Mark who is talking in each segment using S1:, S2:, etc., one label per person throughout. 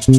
S1: Live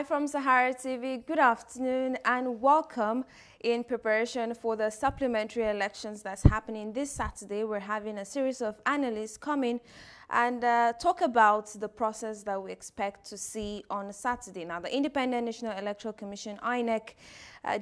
S1: from Sahara TV, good afternoon and welcome. In preparation for the supplementary elections that's happening this Saturday, we're having a series of analysts come in and talk about the process that we expect to see on Saturday. Now, the Independent National Electoral Commission, INEC,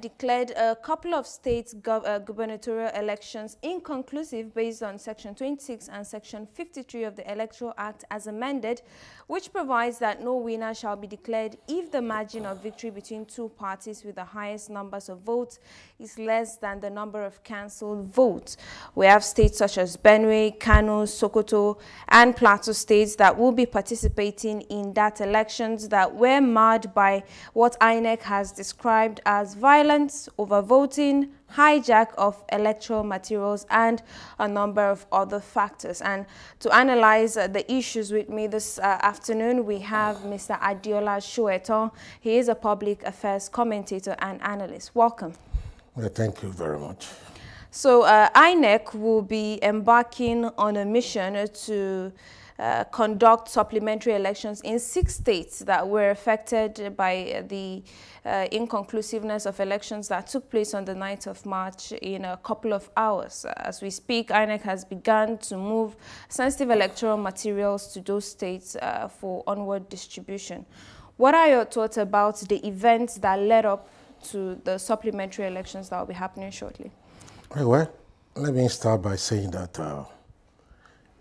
S1: declared a couple of states' gubernatorial elections inconclusive based on Section 26 and Section 53 of the Electoral Act as amended, which provides that no winner shall be declared if the margin of victory between two parties with the highest numbers of votes is less than the number of cancelled votes. We have states such as Benue, Kano, Sokoto, and Plateau states that will be participating in that elections that were marred by what INEC has described as violence, overvoting, hijack of electoral materials, and a number of other factors. And to analyze the issues with me this afternoon, we have Mr. Adeola Soetan. He is a public affairs commentator and analyst. Welcome.
S2: Well, thank you very much.
S1: So INEC will be embarking on a mission to conduct supplementary elections in 6 states that were affected by the inconclusiveness of elections that took place on the 9th of March in a couple of hours. As we speak, INEC has begun to move sensitive electoral materials to those states for onward distribution. What are your thoughts about the events that led up to the supplementary elections that will be happening shortly?
S2: Well, let me start by saying that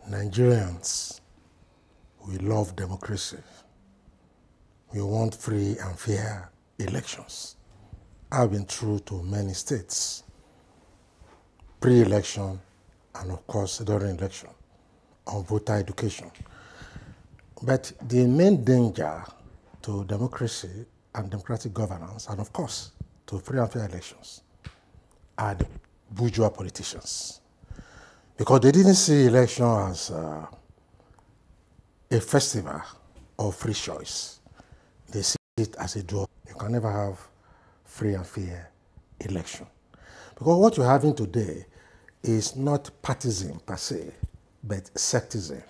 S2: Nigerians, we love democracy. We want free and fair elections. I've been through to many states, pre-election and of course during election, on voter education. But the main danger to democracy and democratic governance, and of course to free and fair elections, are the bourgeois politicians. Because they didn't see election as a festival of free choice. They see it as a draw. You can never have free and fair election. Because what you're having today is not partisan per se, but sectism.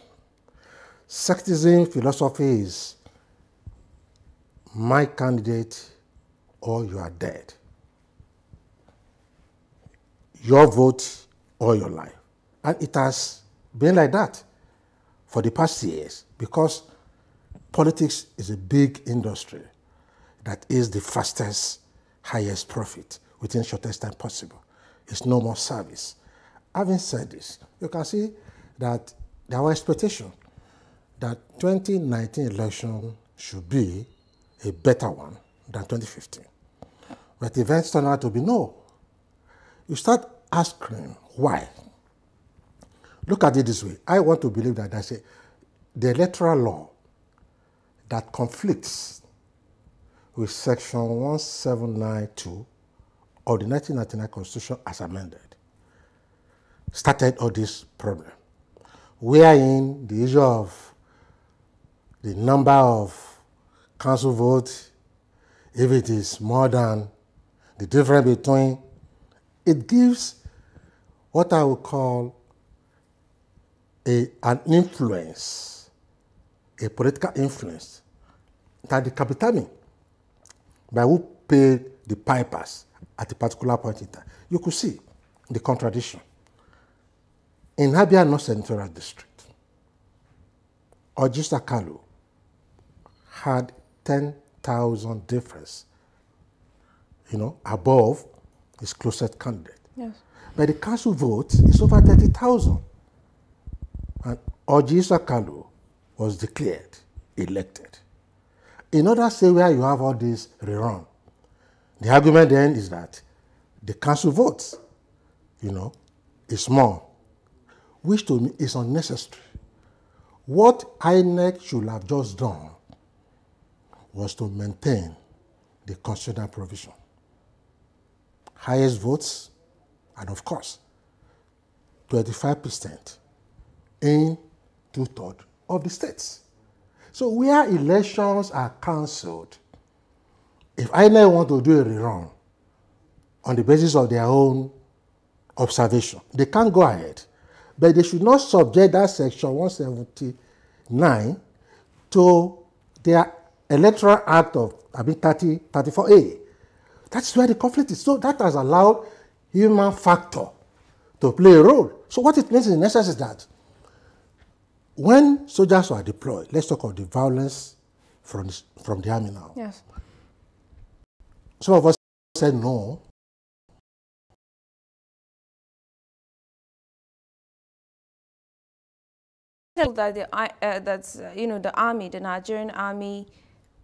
S2: Sectism philosophy is my candidate or you are dead. Your vote or your life. And it has been like that for the past years because politics is a big industry that is the fastest, highest profit within shortest time possible. It's no more service. Having said this, you can see that there was expectation that 2019 election should be a better one than 2015. But the events turned out to be no. You start asking why. Look at it this way. I want to believe that the electoral law that conflicts with Section 1792 of the 1999 Constitution as amended started all this problem, wherein the issue of the number of council votes, if it is more than the difference between, it gives what I would call an influence, a political influence that the determine by who paid the pipers at a particular point in time. You could see the contradiction. In Abia North Senatorial District, Ojisa Kalu had 10,000 difference, above his closest candidate.
S1: Yes.
S2: But the council vote is over 30,000. And Ojisa Kalu was declared elected. In other states where you have all this rerun, the argument then is that the council votes is small, which to me is unnecessary. What INEC should have just done was to maintain the constitutional provision. Highest votes, and of course, 25% in 2/3 of the states. So where elections are cancelled, if INEC want to do a rerun on the basis of their own observation, they can't go ahead. But they should not subject that section 179 to their Electoral Act of 34A. That's where the conflict is. So that has allowed human factor to play a role. So what it means in essence is that when soldiers were deployed, let's talk of the violence from the army now.
S1: Yes.
S2: Some of us said no.
S1: That the army, the Nigerian army,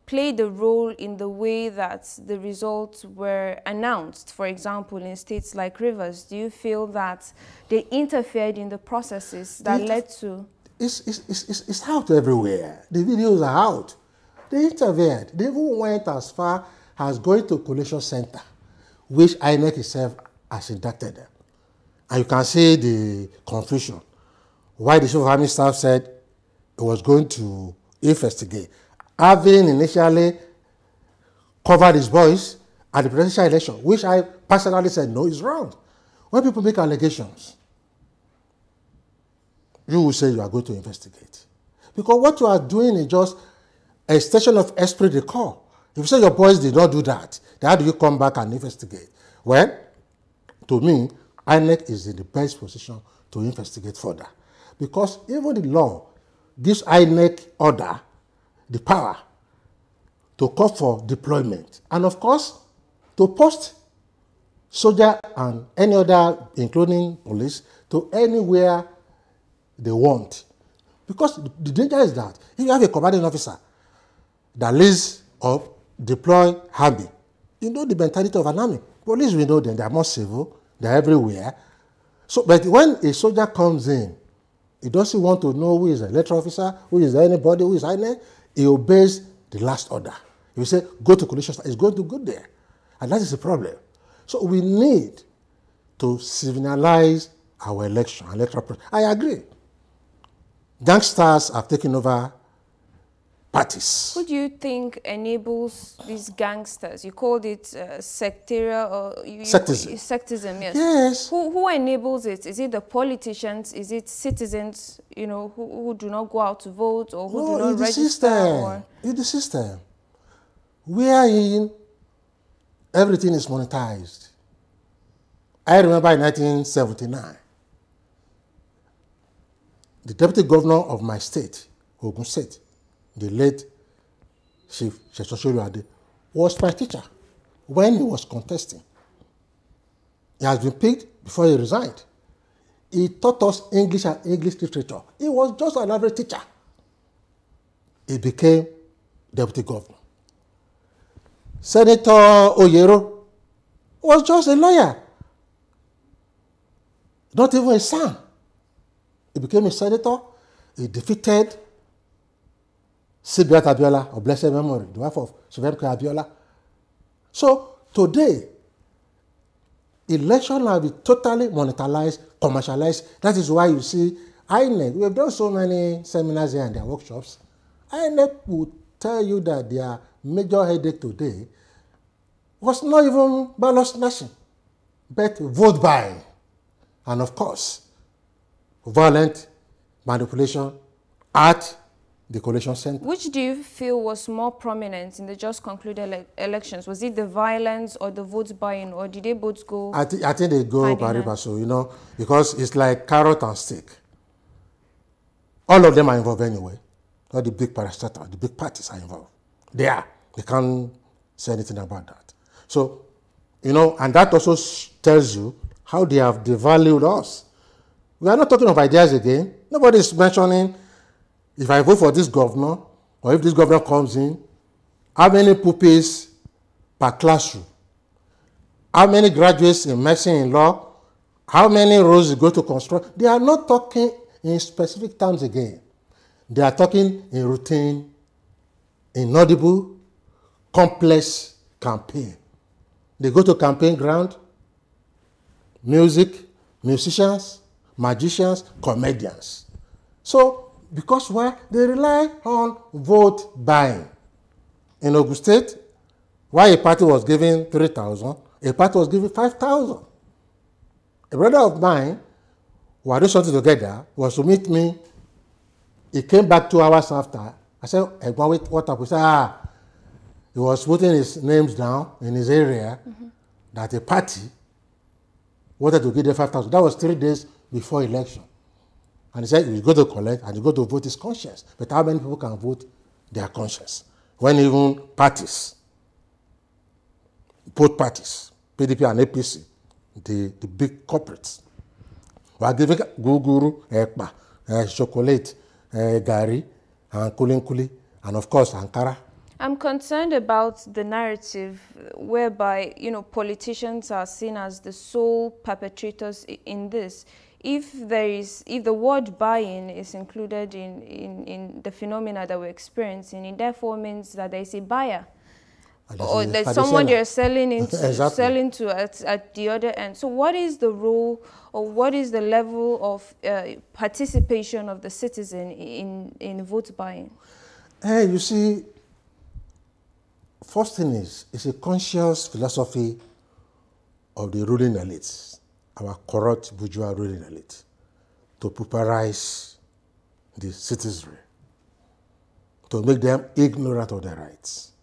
S1: played a role in the way that the results were announced. For example, in states like Rivers, do you feel that they interfered in the processes that led to?
S2: It's out everywhere. The videos are out. They interfered. They even went as far as going to collation center, which INEC itself has inducted them. And you can see the confusion. Why the Chief of Army Staff said it was going to investigate, having initially covered his voice at the presidential election, which I personally said no, is wrong. When people make allegations, you will say you are going to investigate. Because what you are doing is just a extension of esprit de corps. If you say your boys did not do that, then how do you come back and investigate? Well, to me, INEC is in the best position to investigate further. Because even the law gives INEC order, the power, to call for deployment. And of course, to post soldier and any other, including police, to anywhere they want. Because the danger is that if you have a commanding officer that leads or deploy army, you know the mentality of an army. Police, we know them, they are more civil, they are everywhere. So, but when a soldier comes in, he doesn't want to know who is an electoral officer, who is anybody, who is INEC. He obeys the last order. If you say, go to collation, it's going to go there. And that is the problem. So we need to civilize our electoral process. I agree. Gangsters have taken over parties.
S1: Who do you think enables these gangsters? You called it sectarian or
S2: sectism.
S1: Sectism, yes.
S2: Yes.
S1: Who enables it? Is it the politicians? Is it citizens? Who do not go out to vote or who do not register? Or
S2: it's the system. Wherein everything is monetized. I remember in 1979, the deputy governor of my state, Osun State, the late Chief Ade, was my teacher when he was contesting. He has been picked before he resigned. He taught us English and English literature. He was just an average teacher. He became deputy governor. Senator Oyero was just a lawyer, not even a son. He became a senator. He defeated Sibiat Adeola, of blessed memory, the wife of Supplementary Adeola. So today, election have been totally monetized, commercialized. That is why you see INEC. We have done so many seminars here and their workshops. INEC will tell you that their major headache today was not even ballot snatching, but vote buying. And of course, violent manipulation at the collation center.
S1: Which do you feel was more prominent in the just concluded elections? Was it the violence or the vote buying, or did they both go?
S2: I think they go pari so, because it's like carrot and stick. All of them are involved anyway. All the big parastatals, the big parties are involved. They are. They can't say anything about that. So, and that also tells you how they have devalued us. We are not talking of ideas again. Nobody is mentioning, if I vote for this governor, or if this governor comes in, how many pupils per classroom, how many graduates in medicine, in law, how many roads you go to construct. They are not talking in specific terms again. They are talking in routine, inaudible, complex campaign. They go to campaign ground, music, musicians, magicians, comedians. So, because why? They rely on vote buying. In Ogun State, why a party was giving 3,000, a party was giving 5,000. A brother of mine, who had done something together, was to meet me. He came back 2 hours after. I said, wait, what happened? He said, he was putting his names down in his area that a party wanted to give them 5,000. That was 3 days before election. And he said, you go to collect and you go to vote his conscience. But how many people can vote their conscience? When even parties, both parties, PDP and APC, the big corporates, were giving guguru, ekpa, chocolate, gari, and kulinkuli, and of course, Ankara.
S1: I'm concerned about the narrative whereby, politicians are seen as the sole perpetrators in this. If the word buying is included in the phenomena that we're experiencing, it therefore means that there is a buyer. Or there's someone you're selling into,
S2: exactly.
S1: selling to at the other end. So what is the role or what is the level of participation of the citizen in vote buying?
S2: You see, first thing is, it's a conscious philosophy of the ruling elites, our corrupt bourgeois ruling elite, to pauperize the citizenry, to make them ignorant of their rights.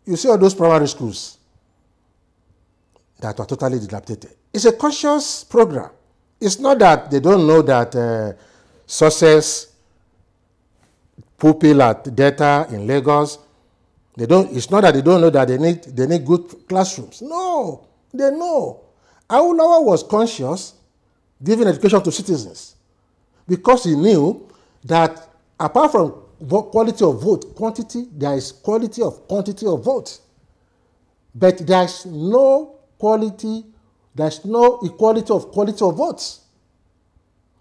S2: You see all those primary schools that are totally dilapidated. It's a conscious program. It's not that they don't know that success pupil at Delta in Lagos. It's not that they don't know that they need good classrooms. No, they know. Adeola was conscious giving education to citizens because he knew that apart from quality of vote, quantity, there is quality of quantity of votes. But there's no quality, there's no equality of quality of votes.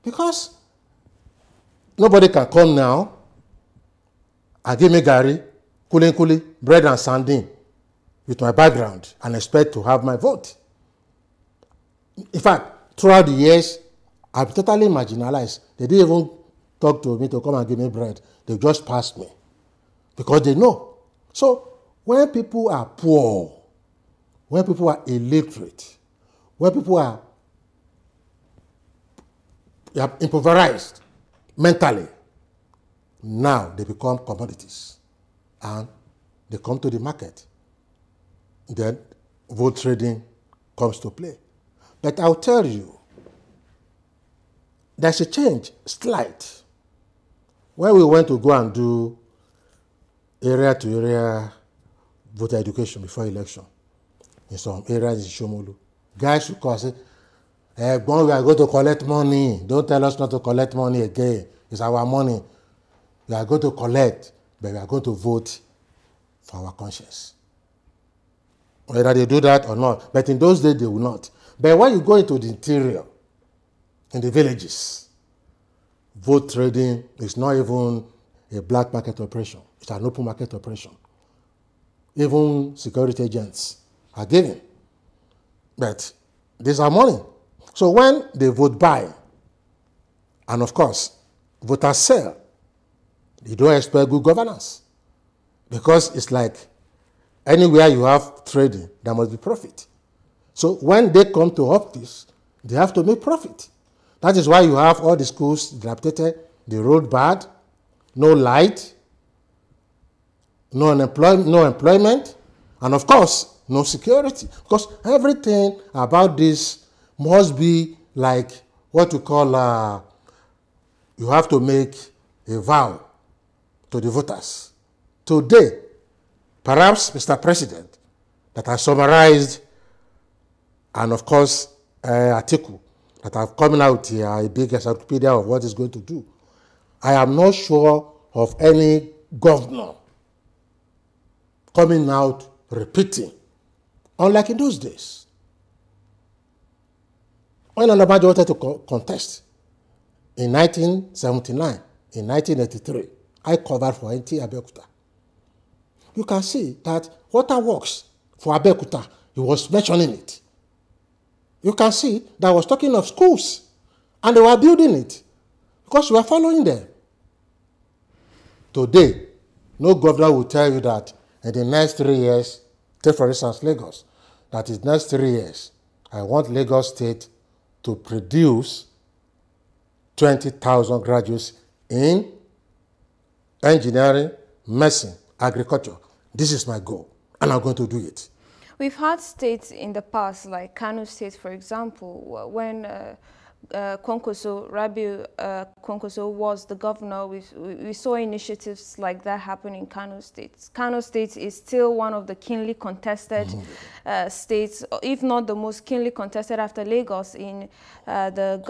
S2: Because nobody can come now and give me gari, kuli, bread and sardine with my background and expect to have my vote. In fact, throughout the years, I've totally marginalized. They didn't even talk to me to come and give me bread. They just passed me because they know. So when people are poor, when people are illiterate, when people are impoverished mentally, now they become commodities and they come to the market. Then vote trading comes to play. But I'll tell you, there's a change, slight. When we went to go and do area-to-area voter education before election in some areas in Shomolu, guys would call and say, we are going to collect money. Don't tell us not to collect money again. It's our money. We are going to collect, but we are going to vote for our conscience. Whether they do that or not. But in those days, they will not. But when you go into the interior, in the villages, vote trading is not even a black market operation. It's an open market operation. Even security agents are giving. But these are money. So when they vote buy, and of course, voters sell, you don't expect good governance. Because it's like anywhere you have trading, there must be profit. So when they come to office, they have to make profit. That is why you have all the schools dilapidated, the road bad, no light, no employment, and of course, no security. Because everything about this must be like what you call, you have to make a vow to the voters. Today, perhaps, Mr. President, that I summarized, and of course, article that have coming out here, a big encyclopedia of what it's going to do. I am not sure of any governor coming out repeating, unlike in those days. When Onabanjo wanted to contest in 1979, in 1983, I covered for NT Abeokuta. You can see that waterworks for Abeokuta, he was mentioning it. You can see that I was talking of schools, and they were building it because we were following them. Today, no governor will tell you that in the next 3 years, take for instance Lagos, that in the next 3 years, I want Lagos State to produce 20,000 graduates in engineering, medicine, agriculture. This is my goal, and I'm going to do it.
S1: We've had states in the past, like Kano State, for example, when Kwankwaso, Rabiu Kwankwaso was the governor, we saw initiatives like that happen in Kano State. Kano State is still one of the keenly contested states, if not the most keenly contested after Lagos in the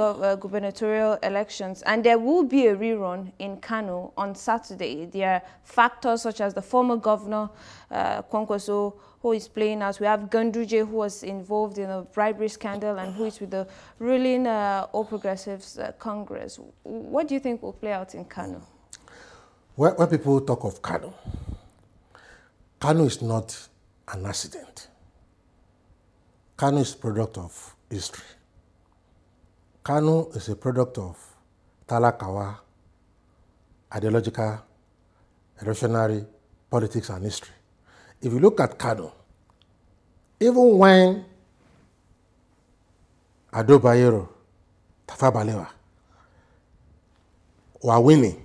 S1: gubernatorial elections. And there will be a rerun in Kano on Saturday. There are factors such as the former governor, Kwankwaso, who is playing out. We have Ganduje, who was involved in a bribery scandal and who is with the ruling All Progressives Congress. What do you think will play out in Kano?
S2: When people talk of Kano, Kano is not an accident. Kano is a product of history. Kano is a product of Talakawa, ideological, revolutionary politics and history. If you look at Kano, even when Ado Bayero, Tafawa Balewa were winning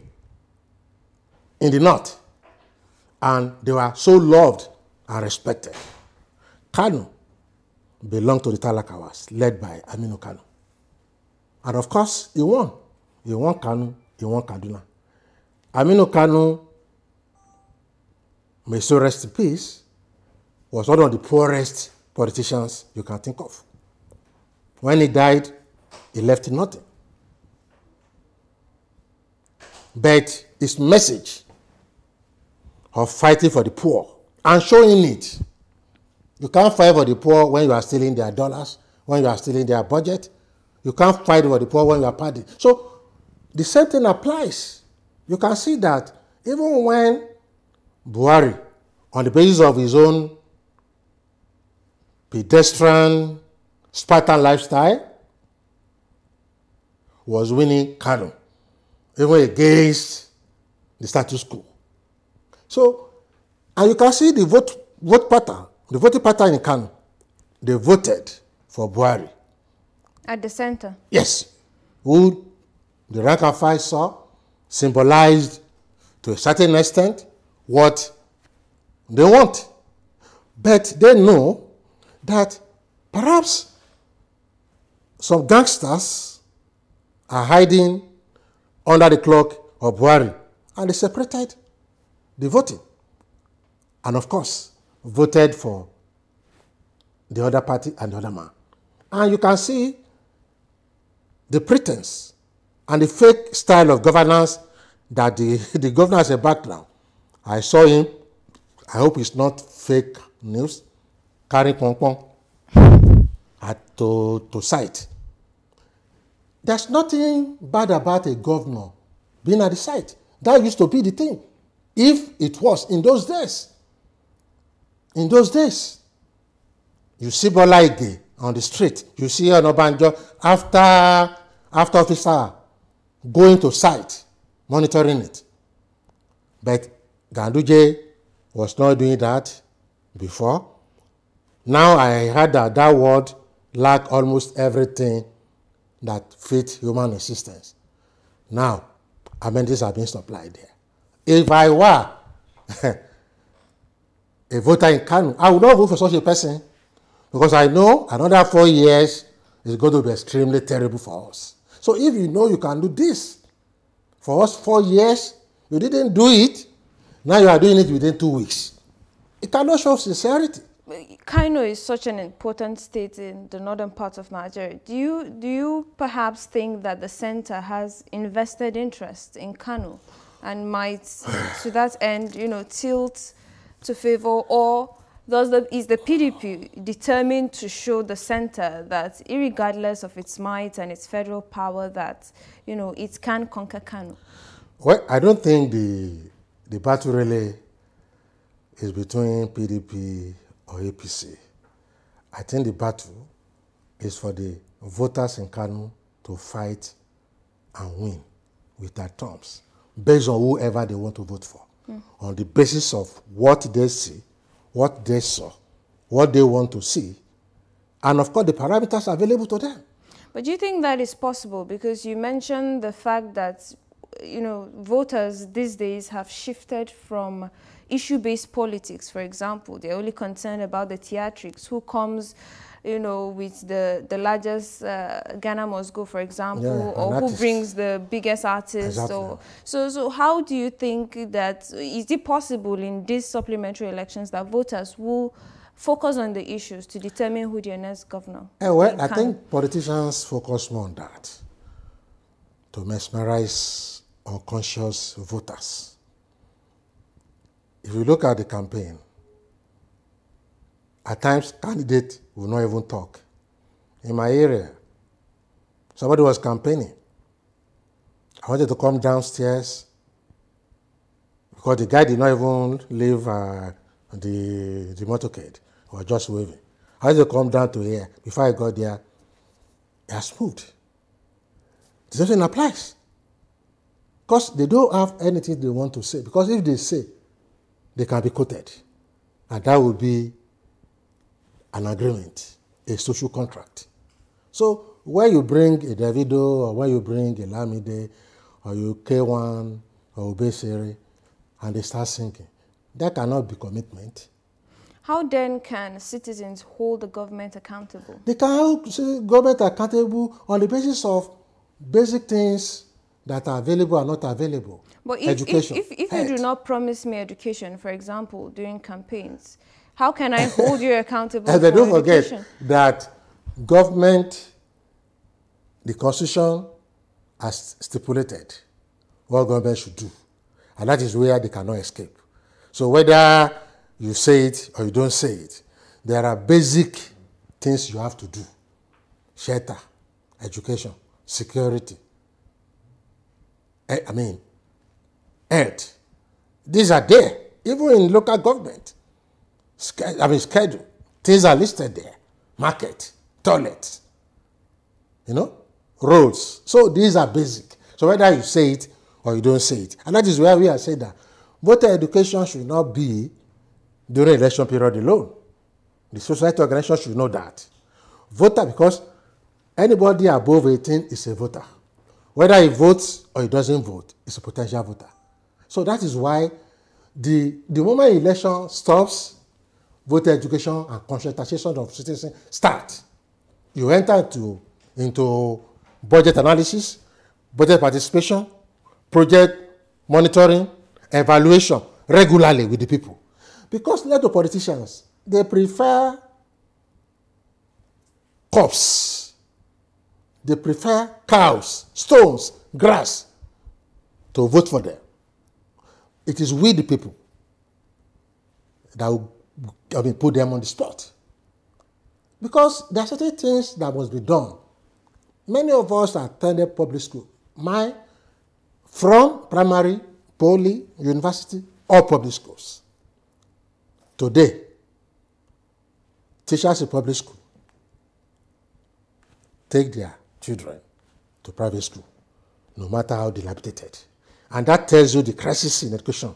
S2: in the north, and they were so loved and respected, Kano belonged to the Talakawas, led by Aminu Kano. And of course, he won. He won Kano, he won Kaduna. Aminu Kano, may so rest in peace, was one of the poorest politicians you can think of. When he died, he left nothing. But his message of fighting for the poor and showing it, you can't fight for the poor when you are stealing their dollars, when you are stealing their budget. You can't fight for the poor when you are partying. So the same thing applies. You can see that even when Buhari, on the basis of his own pedestrian, Spartan lifestyle, was winning Kano, even against the status quo. So, and you can see the vote pattern, the voting pattern in Kano. They voted for Buhari.
S1: At the center?
S2: Yes. Who the rank and file saw symbolized to a certain extent what they want. But they know that perhaps some gangsters are hiding under the cloak of Buhari, and they separated the voting. And of course, voted for the other party and the other man. And you can see the pretense and the fake style of governance that the governor has a background. I saw him, I hope it's not fake news, carrying pong to site. There's nothing bad about a governor being at the site. That used to be the thing. If it was in those days. In those days, you see Bola Ige on the street. You see Onabanjo after office hour going to site, monitoring it. But Ganduje was not doing that before. Now I heard that word lacked almost everything that fits human existence. Now, amenities are being supplied there. If I were a voter in Kano, I would not vote for such a person because I know another 4 years is going to be extremely terrible for us. So if you know you can do this for us 4 years, you didn't do it, now you are doing it within 2 weeks. It cannot show sincerity.
S1: Kano is such an important state in the northern part of Nigeria. Do you perhaps think that the center has invested interest in Kano and might, to that end, tilt to favor or is the PDP determined to show the center that, irregardless of its might and its federal power, that, you know, it can conquer Kano?
S2: Well, I don't think the battle really is between PDP or APC. I think the battle is for the voters in Kano to fight and win with their terms, based on whoever they want to vote for, on the basis of what they see, what they saw, what they want to see, and of course the parameters available to them.
S1: But do you think that is possible? Because you mentioned the fact that, you know, voters these days have shifted from issue-based politics, for example. They're only concerned about the theatrics, who comes, you know, with the largest Ghana Must Go, for example, or who brings the biggest artist.
S2: Exactly.
S1: Or, so how do you think that, is it possible in these supplementary elections that voters will focus on the issues to determine who their next governor?
S2: Well, I think politicians focus more on that, to mesmerize unconscious voters. If you look at the campaign, at times candidates will not even talk. In my area, somebody was campaigning. I wanted to come downstairs because the guy did not even leave the motorcade. He was just waving. I wanted to come down to here. Before I got there, he has moved. The same thing applies. Because they don't have anything they want to say. Because if they say, they can be quoted. And that would be an agreement, a social contract. So when you bring a Davido, or when you bring a Lamide, or you K1, or Obesere, and they start singing, that cannot be commitment.
S1: How then can citizens hold the government accountable?
S2: They can hold the government accountable on the basis of basic things that are available or not available.
S1: But if you do not promise me education, for example, during campaigns, how can I hold you accountable for
S2: education? And don't
S1: forget
S2: that government, the Constitution has stipulated what government should do. And that is where they cannot escape. So whether you say it or you don't say it, there are basic things you have to do. Shelter, education, security, health. These are there, even in local government. Schedule. Things are listed there. Market, toilets, roads. So these are basic. So whether you say it or you don't say it. And that is where we are saying that voter education should not be during election period alone. The society organization should know that. Voter, because anybody above 18 is a voter. Whether he votes or he doesn't vote, is a potential voter. So that is why the moment election stops, voter education and conscientization of citizens start. You enter into budget analysis, budget participation, project monitoring, evaluation regularly with the people. Because let the politicians, they prefer corpse. They prefer cows, stones, grass to vote for them. It is we, the people, that will put them on the spot. Because there are certain things that must be done. Many of us attended public school. From primary, poly, university, or public schools. Today, teachers in public school take their children to private school, no matter how dilapidated. And that tells you the crisis in education,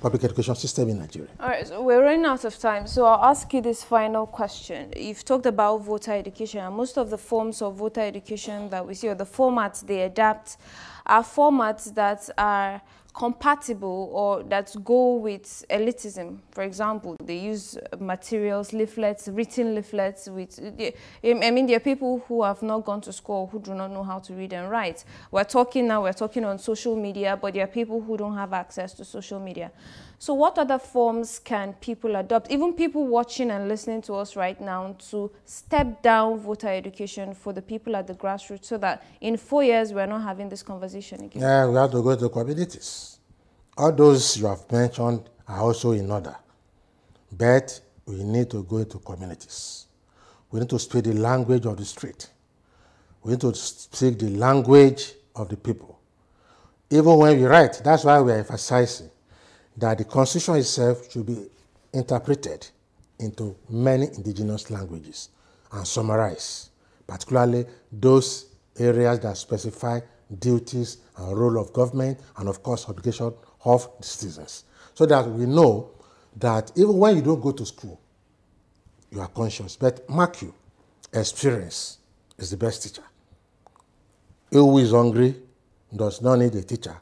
S2: public education system in Nigeria. All
S1: right, so we're running out of time, so I'll ask you this final question. You've talked about voter education, and most of the forms of voter education that we see, or the formats they adapt, are formats that are compatible or that go with elitism. For example, they use materials, leaflets, written leaflets with, there are people who have not gone to school who do not know how to read and write. We're talking on social media, but there are people who don't have access to social media. So what other forms can people adopt, even people watching and listening to us right now, to step down voter education for the people at the grassroots, so that in 4 years we're not having this conversation again?
S2: Yeah, we have to go to communities. All those you have mentioned are also in order. But we need to go into communities. We need to speak the language of the street. We need to speak the language of the people. Even when we write, that's why we are emphasizing that the Constitution itself should be interpreted into many indigenous languages and summarized, particularly those areas that specify duties and role of government and, of course, obligation of the citizens. So that we know that even when you don't go to school, you are conscious. But mark you, experience is the best teacher. He who is hungry does not need a teacher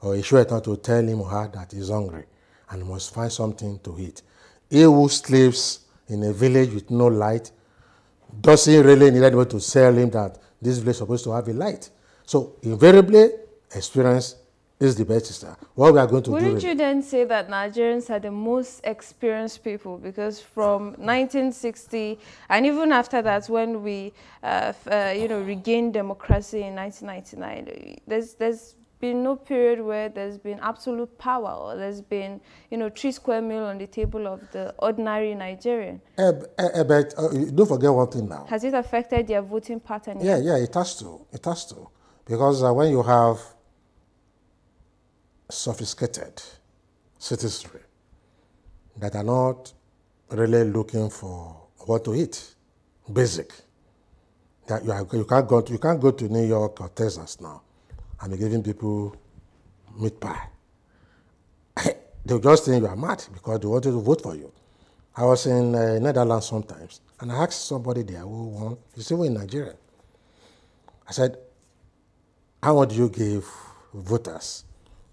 S2: or a shouter to tell him or her that he's hungry and must find something to eat. He who sleeps in a village with no light doesn't really need anyone to tell him that this village is supposed to have a light. So invariably, experience is the best teacher. What we are going to do.
S1: Wouldn't you then say that Nigerians are the most experienced people? Because from 1960 and even after that, when we, regained democracy in 1999, there's been no period where there's been absolute power or there's been, 3 square meal on the table of the ordinary Nigerian.
S2: But don't forget one thing now.
S1: Has it affected their voting pattern?
S2: Yeah, it has to. It has to. Because when you have sophisticated citizenry that are not really looking for what to eat, basic. That you can't go to New York or Texas now and be giving people meat pie. They'll just think you are mad because they wanted to vote for you. I was in Netherlands sometimes, and I asked somebody there who won, he's even in Nigeria. I said, how much do you give voters?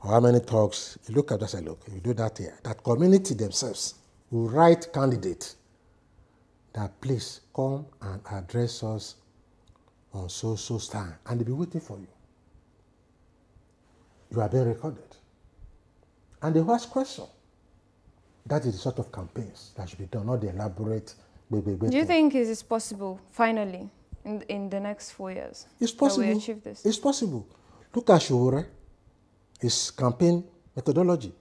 S2: Or how many talks? You look at that and say, look, you do that here. That community themselves will write candidates that please come and address us on so time, and they'll be waiting for you. You are being recorded. And they ask questions. That is the sort of campaigns that should be done, not the elaborate.
S1: Do you think it is possible, finally, in the next 4 years?
S2: It's possible.
S1: That we achieve this?
S2: It's possible. Look at Shure, his campaign methodology.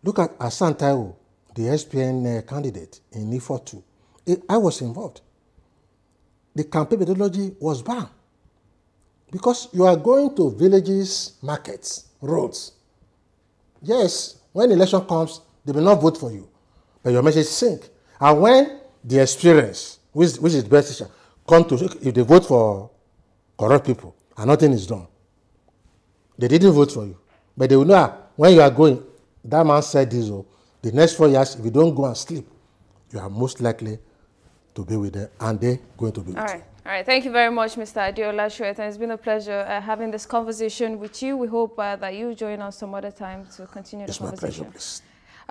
S2: Look at Asan Taiwo, the SPN candidate in Ifo 2. I was involved. The campaign methodology was banned because you are going to villages, markets, roads. Yes, when election comes, they will not vote for you, but your message sink. And when the experience, which is the best teacher, come to, if they vote for corrupt people and nothing is done, they didn't vote for you. But they will know when you are going, that man said this, the next 4 years, if you don't go and sleep, you are most likely to be with them, and they're going to be with you.
S1: All right. Thank you very much, Mr. Adeola Soetan. It's been a pleasure having this conversation with you. We hope that you join us some other time to continue the conversation.
S2: It's my pleasure, please.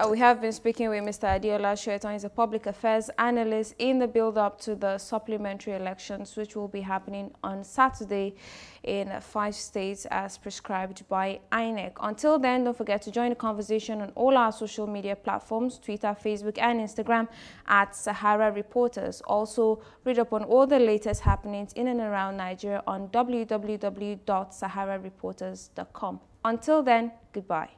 S1: We have been speaking with Mr. Adeola Soetan. He's a public affairs analyst in the build-up to the supplementary elections, which will be happening on Saturday in 5 states as prescribed by INEC. Until then, don't forget to join the conversation on all our social media platforms, Twitter, Facebook, and Instagram at Sahara Reporters. Also, read up on all the latest happenings in and around Nigeria on www.saharareporters.com. Until then, goodbye.